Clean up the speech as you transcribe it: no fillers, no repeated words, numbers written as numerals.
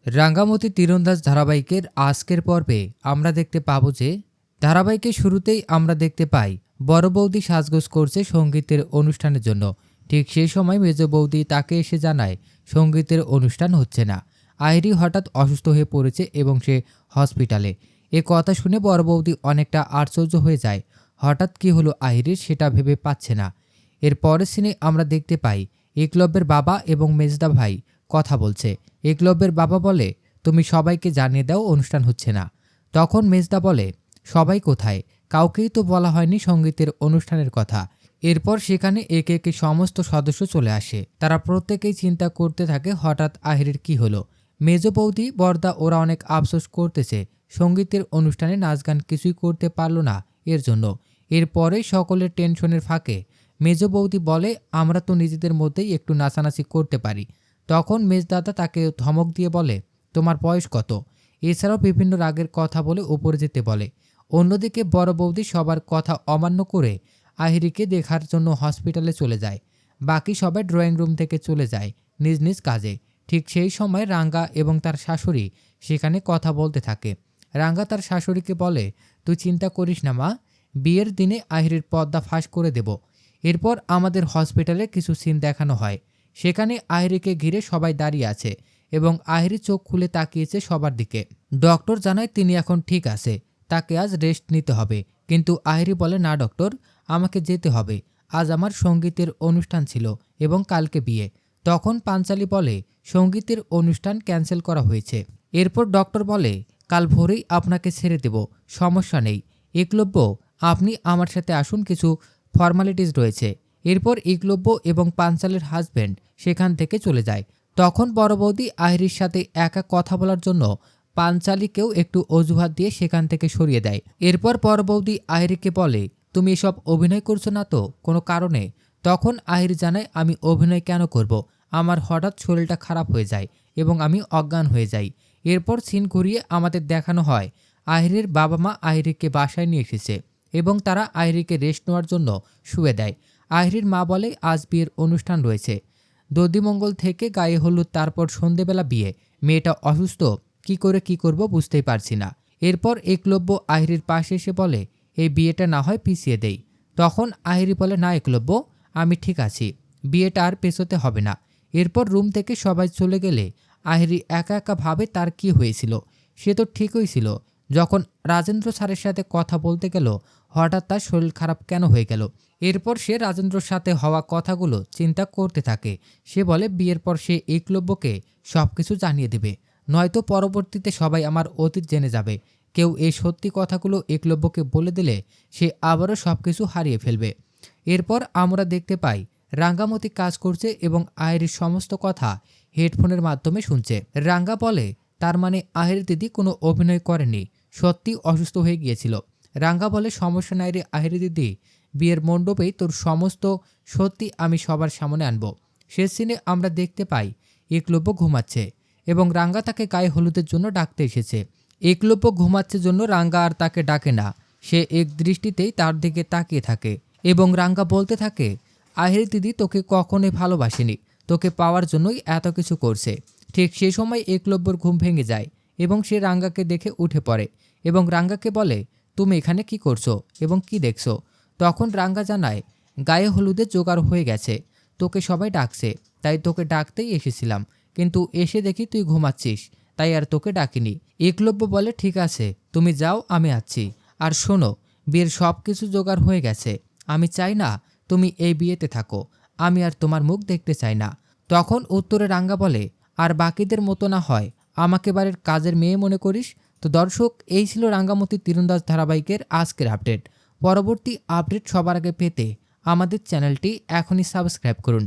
রাঙ্গামতি তীরন্দাজ ধারাবাহিকের আজকের পর্বে আমরা দেখতে পাবো যে ধারাবাহিকের শুরুতেই আমরা দেখতে পাই বড় বৌদি সাজগোজ করছে সঙ্গীতের অনুষ্ঠানের জন্য। ঠিক সেই সময় মেজ বৌদি তাকে এসে জানায় সঙ্গীতের অনুষ্ঠান হচ্ছে না। আইরি হঠাৎ অসুস্থ হয়ে পড়েছে এবং সে হসপিটালে। এ কথা শুনে বড় বৌদি অনেকটা আশ্চর্য হয়ে যায়। হঠাৎ কি হলো আহিরির সেটা ভেবে পাচ্ছে না। এর পরের সিনে আমরা দেখতে পাই একলব্যের বাবা এবং মেজদা ভাই কথা বলছে। একলব্যের বাবা বলে, তুমি সবাইকে জানিয়ে দাও অনুষ্ঠান হচ্ছে না। তখন মেজদা বলে, সবাই কোথায়? কাউকেই তো বলা হয়নি সঙ্গীতের অনুষ্ঠানের কথা। এরপর সেখানে একে একে সমস্ত সদস্য চলে আসে। তারা প্রত্যেকেই চিন্তা করতে থাকে হঠাৎ আহিরের কি হলো। মেজ বৌদি বর্দা ওরা অনেক আফসোস করতেছে সঙ্গীতের অনুষ্ঠানে নাচ গান কিছুই করতে পারলো না এর জন্য। এরপরে সকলের টেনশনের ফাঁকে মেজ বৌদি বলে, আমরা তো নিজেদের মধ্যেই একটু নাচানাচি করতে পারি। তখন মেজদাদা তাকে ধমক দিয়ে বলে, তোমার বয়স কত? এছাড়াও বিভিন্ন রাগের কথা বলে উপরে যেতে বলে। অন্যদিকে বড় বৌদি সবার কথা অমান্য করে আহিরিকে দেখার জন্য হসপিটালে চলে যায়। বাকি সবাই ড্রয়িং রুম থেকে চলে যায় নিজ নিজ কাজে। ঠিক সেই সময় রাঙ্গা এবং তার শাশুড়ি সেখানে কথা বলতে থাকে। রাঙ্গা তার শাশুড়িকে বলে, তুই চিন্তা করিস না মা, বিয়ের দিনে আহিরির পর্দা ফাঁস করে দেব। এরপর আমাদের হসপিটালে কিছু সিন দেখানো হয়। সেখানে আহিরিকে ঘিরে সবাই দাঁড়িয়ে আছে এবং আহিরি চোখ খুলে তাকিয়েছে সবার দিকে। ডক্টর জানায় তিনি এখন ঠিক আছে, তাকে আজ রেস্ট নিতে হবে। কিন্তু আহিরি বলে, না ডক্টর, আমাকে যেতে হবে। আজ আমার সঙ্গীতের অনুষ্ঠান ছিল এবং কালকে বিয়ে। তখন পাঞ্চালি বলে, সঙ্গীতের অনুষ্ঠান ক্যান্সেল করা হয়েছে। এরপর ডক্টর বলে, কাল ভোরেই আপনাকে ছেড়ে দেব, সমস্যা নেই। একলব্য, আপনি আমার সাথে আসুন, কিছু ফর্মালিটিস রয়েছে। এরপর একলব্য এবং পাঞ্চালের হাজব্যান্ড সেখান থেকে চলে যায়। তখন বড় বৌদি আহিরির সাথে একা কথা বলার জন্য পাঞ্চালীকেও একটু অজুহাত দিয়ে সেখান থেকে সরিয়ে দেয়। এরপর বড় বৌদি আহিরিকে বলে, তুমি এসব অভিনয় করছো না তো কোনো কারণে? তখন আহিরি জানায়, আমি অভিনয় কেন করব? আমার হঠাৎ শরীরটা খারাপ হয়ে যায় এবং আমি অজ্ঞান হয়ে যাই। এরপর সিন ঘুরিয়ে আমাদের দেখানো হয় আহিরির বাবা মা আহিরিকে বাসায় নিয়ে এসেছে এবং তারা আহিরিকে রেস্ট নেওয়ার জন্য শুয়ে দেয়। আহিরির মা বলে, আজ বিয়ের অনুষ্ঠান রয়েছে, দধিমঙ্গল থেকে গায়ে হলুদ, তারপর সন্ধেবেলা বিয়ে। মেয়েটা অসুস্থ, কি করে কি করব বুঝতেই পারছি না। এরপর একলব্য আহিরির পাশে এসে বলে, এই বিয়েটা না হয় পিছিয়ে দেই। তখন আহিরি বলে, না একলব্য, আমি ঠিক আছি, বিয়েটা আর পেছোতে হবে না। এরপর রুম থেকে সবাই চলে গেলে আহিরি একা একা ভাবে তার কি হয়েছিল। সে তো ঠিকই ছিল। যখন রাজেন্দ্র স্যারের সাথে কথা বলতে গেল, হঠাৎ তার শরীর খারাপ কেন হয়ে গেল। এরপর সে রাজেন্দ্রর সাথে হওয়া কথাগুলো চিন্তা করতে থাকে। সে বলে, বিয়ের পর সে একলব্যকে সবকিছু জানিয়ে দেবে, নয়তো পরবর্তীতে সবাই আমার অতীত জেনে যাবে। কেউ এই সত্যি কথাগুলো একলব্যকে বলে দিলে সে আবারও সবকিছু হারিয়ে ফেলবে। এরপর আমরা দেখতে পাই রাঙ্গামতি কাজ করছে এবং আহিরির সমস্ত কথা হেডফোনের মাধ্যমে শুনছে। রাঙ্গা বলে, তার মানে আহিরি দিদি কোনো অভিনয় করেনি, সত্যি অসুস্থ হয়ে গিয়েছিল। রাঙ্গা বলে, সমস্যা নাই রে আহিরি দিদি, বিয়ের মণ্ডপেই তোর সমস্ত সত্যি আমি সবার সামনে আনবো। শেষ সিনে আমরা দেখতে পাই একলব্য ঘুমাচ্ছে এবং রাঙ্গা তাকে গায়ে হলুদের জন্য ডাকতে এসেছে। একলব্য ঘুমাচ্ছে জন্য রাঙ্গা আর তাকে ডাকে না, সে এক দৃষ্টিতেই তার দিকে তাকিয়ে থাকে এবং রাঙ্গা বলতে থাকে, আহিরি দিদি তোকে কখনোই ভালোবাসেনি, তোকে পাওয়ার জন্যই এত কিছু করছে। ঠিক সেই সময় একলব্যর ঘুম ভেঙে যায় এবং সে রাঙ্গাকে দেখে উঠে পড়ে এবং রাঙ্গাকে বলে, তুমি এখানে কি করছো এবং কি দেখছো? তখন রাঙ্গা জানায়, গায়ে হলুদের জোগাড় হয়ে গেছে, তোকে সবাই ডাকছে, তাই তোকে ডাকতেই এসেছিলাম, কিন্তু এসে দেখি তুই ঘুমাচ্ছিস, তাই আর তোকে ডাকিনি। একলব্য বলে, ঠিক আছে, তুমি যাও, আমি আছি। আর শোনো, বিয়ের সব কিছু জোগাড় হয়ে গেছে, আমি চাই না তুমি এই বিয়েতে থাকো, আমি আর তোমার মুখ দেখতে চাই না। তখন উত্তরে রাঙ্গা বলে, আর বাকিদের মতো না হয় আমাকে বাড়ির কাজের মেয়ে মনে করিস? তো দর্শক, এই ছিল রাঙ্গামতি তীরন্দাজ ধারাবাহিকের আজকের আপডেট। পরবর্তী আপডেট সবার আগে পেতে আমাদের চ্যানেলটি এখনই সাবস্ক্রাইব করুন।